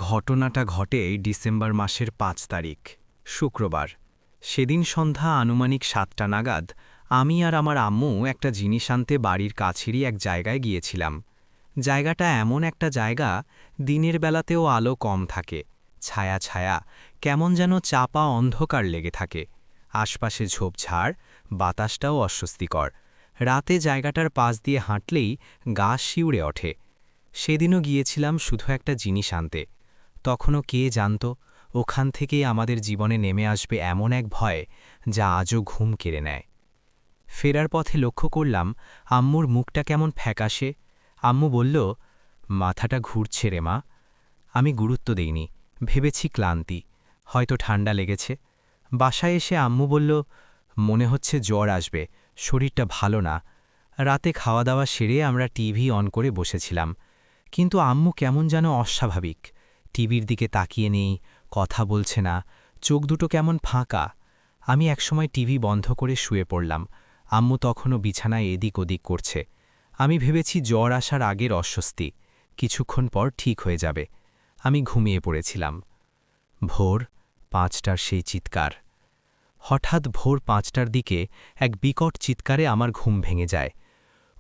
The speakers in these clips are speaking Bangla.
ঘটনাটা ঘটে ডিসেম্বর মাসের ৫ তারিখ শুক্রবার। সেদিন সন্ধ্যা আনুমানিক ৭টা নাগাদ আমি আর আমার আম্মু একটা জিনিস আনতে বাড়ির কাছেরই এক জায়গায় গিয়েছিলাম। জায়গাটা এমন একটা জায়গা, দিনের বেলাতেও আলো কম থাকে, ছায়া ছায়া, কেমন যেন চাপা অন্ধকার লেগে থাকে। আশপাশে ঝোপঝাড়, বাতাসটাও অস্বস্তিকর। রাতে জায়গাটার পাশ দিয়ে হাঁটলেই গা শিউরে ওঠে। সেদিনও গিয়েছিলাম শুধু একটা জিনিস আনতে। তখনও কে জানত ওখান থেকেই আমাদের জীবনে নেমে আসবে এমন এক ভয় যা আজও ঘুম কেড়ে নেয়। ফেরার পথে লক্ষ্য করলাম আম্মুর মুখটা কেমন ফ্যাকাশে। আম্মু বলল, মাথাটা ঘুরছে রে মা। আমি গুরুত্ব দেইনি, ভেবেছি ক্লান্তি, হয়তো ঠান্ডা লেগেছে। বাসায় এসে আম্মু বলল, মনে হচ্ছে জ্বর আসবে, শরীরটা ভালো না। রাতে খাওয়া দাওয়া সেরে আমরা টিভি অন করে বসেছিলাম, কিন্তু আম্মু কেমন যেন অস্বাভাবিক। টিভির দিকে তাকিয়ে নেই, কথা বলছে না, চোখ দুটো কেমন ফাঁকা। আমি একসময় টিভি বন্ধ করে শুয়ে পড়লাম। আম্মু তখনও বিছানায় এদিক ওদিক করছে। আমি ভেবেছি জ্বর আসার আগের অস্বস্তি, কিছুক্ষণ পর ঠিক হয়ে যাবে। আমি ঘুমিয়ে পড়েছিলাম। ভোর ৫টার সেই চিৎকার। হঠাৎ ভোর ৫টার দিকে এক বিকট চিৎকারে আমার ঘুম ভেঙে যায়।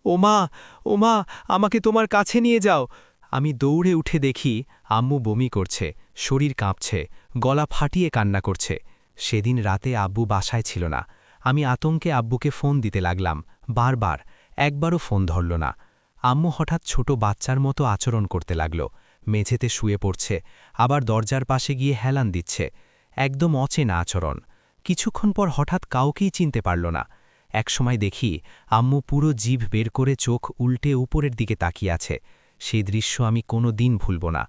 ওমা, ওমা, আমাকে তোমার কাছে নিয়ে যাও। আমি দৌড়ে উঠে দেখি আম্মু বমি করছে, শরীর কাঁপছে, গলা ফাটিয়ে কান্না করছে। সেদিন রাতে আব্বু বাসায় ছিল না। আমি আতঙ্কে আব্বুকে ফোন দিতে লাগলাম, বারবার, একবারও ফোন ধরল না। আম্মু হঠাৎ ছোট বাচ্চার মতো আচরণ করতে লাগল, মেঝেতে শুয়ে পড়ছে, আবার দরজার পাশে গিয়ে হেলান দিচ্ছে। একদম অচেনা আচরণ। কিছুক্ষণ পর হঠাৎ কাউকেই চিনতে পারল না। একসময় দেখি আম্মু পুরো জিভ বের করে চোখ উল্টে উপরের দিকে তাকিয়ে আছে। সেই দৃশ্য আমি কোনো দিন ভুলব না।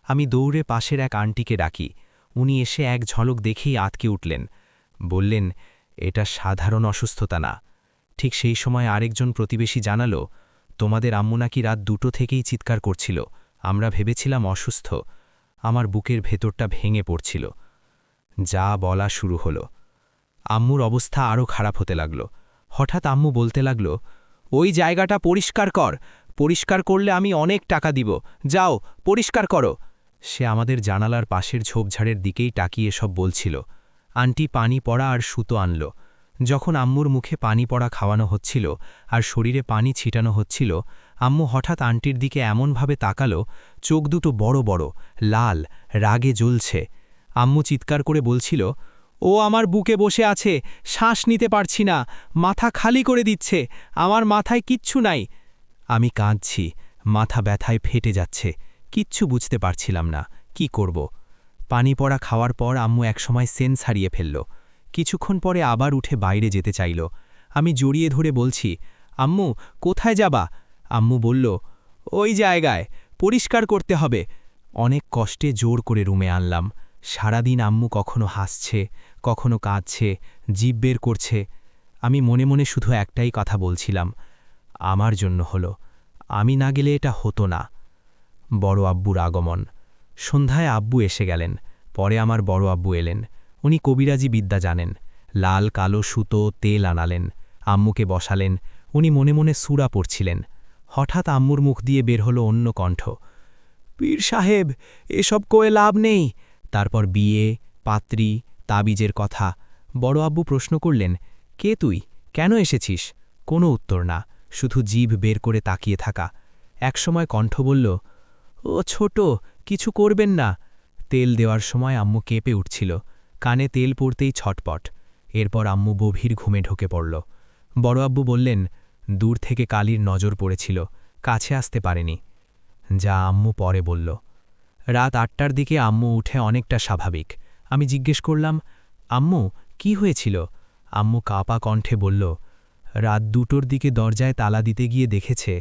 আমি দৌড়ে পাশের এক আন্টিকে ডাকি। উনি এসে এক ঝলক দেখেই আঁতকে উঠলেন, বললেন, এটা সাধারণ অসুস্থতা না। ঠিক সেই সময় আরেকজন প্রতিবেশী জানালো, তোমাদের আম্মু নাকি রাত ২টো থেকেই চিৎকার করছিল, আমরা ভেবেছিলাম অসুস্থ। আমার বুকের ভেতরটা ভেঙে পড়ছিল। যা বলা শুরু হলো। আম্মুর অবস্থা আরও খারাপ হতে লাগল। হঠাৎ আম্মু বলতে লাগল, ওই জায়গাটা পরিষ্কার কর, পরিষ্কার করলে আমি অনেক টাকা দিব, যাও পরিষ্কার করো। সে আমাদের জানালার পাশের ঝোপঝাড়ের দিকেই তাকিয়ে সব বলছিল। আন্টি পানি পড়া আর সুতো আনল। যখন আম্মুর মুখে পানি পড়া খাওয়ানো হচ্ছিল আর শরীরে পানি ছিটানো হচ্ছিল, আম্মু হঠাৎ আন্টির দিকে এমনভাবে তাকালো, চোখ দুটো বড় বড়, লাল, রাগে জ্বলছে। আম্মু চিৎকার করে বলছিল, ও আমার বুকে বসে আছে, শ্বাস নিতে পারছি না, মাথা খালি করে দিচ্ছে, আমার মাথায় কিচ্ছু নাই। আমি কাঁদছি, মাথা ব্যথায় ফেটে যাচ্ছে, কিচ্ছু বুঝতে পারছিলাম না, কি করব। পানি পড়া খাওয়ার পর আম্মু একসময় সেন্স হারিয়ে ফেলল। কিছুক্ষণ পরে আবার উঠে বাইরে যেতে চাইল। আমি জড়িয়ে ধরে বলছি, আম্মু কোথায় যাবা? আম্মু বলল, ওই জায়গায়, পরিষ্কার করতে হবে। অনেক কষ্টে জোর করে রুমে আনলাম। সারাদিন আম্মু কখনো হাসছে, কখনো কাঁদছে, জিভ বের করছে। আমি মনে মনে শুধু একটাই কথা বলছিলাম, আমার জন্য হলো, আমি না গেলে এটা হতো না। বড় আব্বুর আগমন। সন্ধ্যায় আব্বু এসে গেলেন। পরে আমার বড় আব্বু এলেন। উনি কবিরাজি বিদ্যা জানেন। লাল কালো সুতো তেল আনালেন, আম্মুকে বসালেন। উনি মনে মনে সূরা পড়ছিলেন। হঠাৎ আম্মুর মুখ দিয়ে বের হলো অন্য কণ্ঠ, পীর সাহেব, এসব কয়ে লাভ নেই। তারপর বিয়ে, পাত্রী, তাবিজের কথা। বড় আব্বু প্রশ্ন করলেন, কে তুই, কেন এসেছিস? কোনো উত্তর না, শুধু জিভ বের করে তাকিয়ে থাকা। একসময় কণ্ঠ বলল, ও ছোট, কিছু করবেন না। তেল দেওয়ার সময় আম্মু কেঁপে উঠছিল, কানে তেল পড়তেই ছটপট। এরপর আম্মু গভীর ঘুমে ঢুকে পড়ল। বড় আব্বু বললেন, দূর থেকে কালির নজর পড়েছিল, কাছে আসতে পারেনি। যা আম্মু পরে বলল। রাত ৮টার দিকে আম্মু উঠে অনেকটা স্বাভাবিক। আমি জিজ্ঞেস করলাম, আম্মু কি হয়েছিল? আম্মু কাঁপা কণ্ঠে বলল, রাত ২টোর দিকে দরজায় তালা দিতে গিয়ে দেখেছে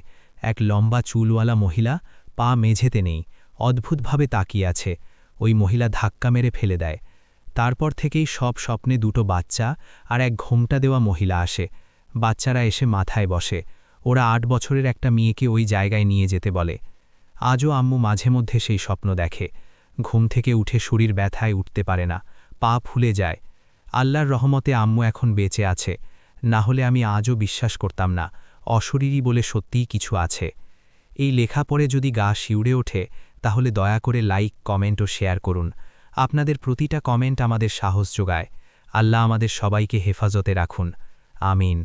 এক লম্বা চুলওয়ালা মহিলা, পা মেঝেতে নেই, অদ্ভুতভাবে তাকিয়ে আছে। ওই মহিলা ধাক্কা মেরে ফেলে দেয়। তারপর থেকেই সব স্বপ্নে ২টো বাচ্চা আর এক ঘোমটা দেওয়া মহিলা আসে। বাচ্চারা এসে মাথায় বসে। ওরা ৮ বছরের একটা মেয়েকে ওই জায়গায় নিয়ে যেতে বলে। আজও আম্মু মাঝে মধ্যে সেই স্বপ্ন দেখে। ঘুম থেকে উঠে শরীর ব্যথায় উঠতে পারে না, পা ফুলে যায়। আল্লাহর রহমতে আম্মু এখন বেঁচে আছে, না হলে আমি আজও বিশ্বাস করতাম না অশরীরী বলে সত্যিই কিছু আছে। এই লেখা পড়ে যদি গা শিউরে ওঠে, তাহলে দয়া করে লাইক, কমেন্ট ও শেয়ার করুন। আপনাদের প্রতিটা কমেন্ট আমাদের সাহস যোগায়। আল্লাহ আমাদের সবাইকে হেফাজতে রাখুন। আমিন।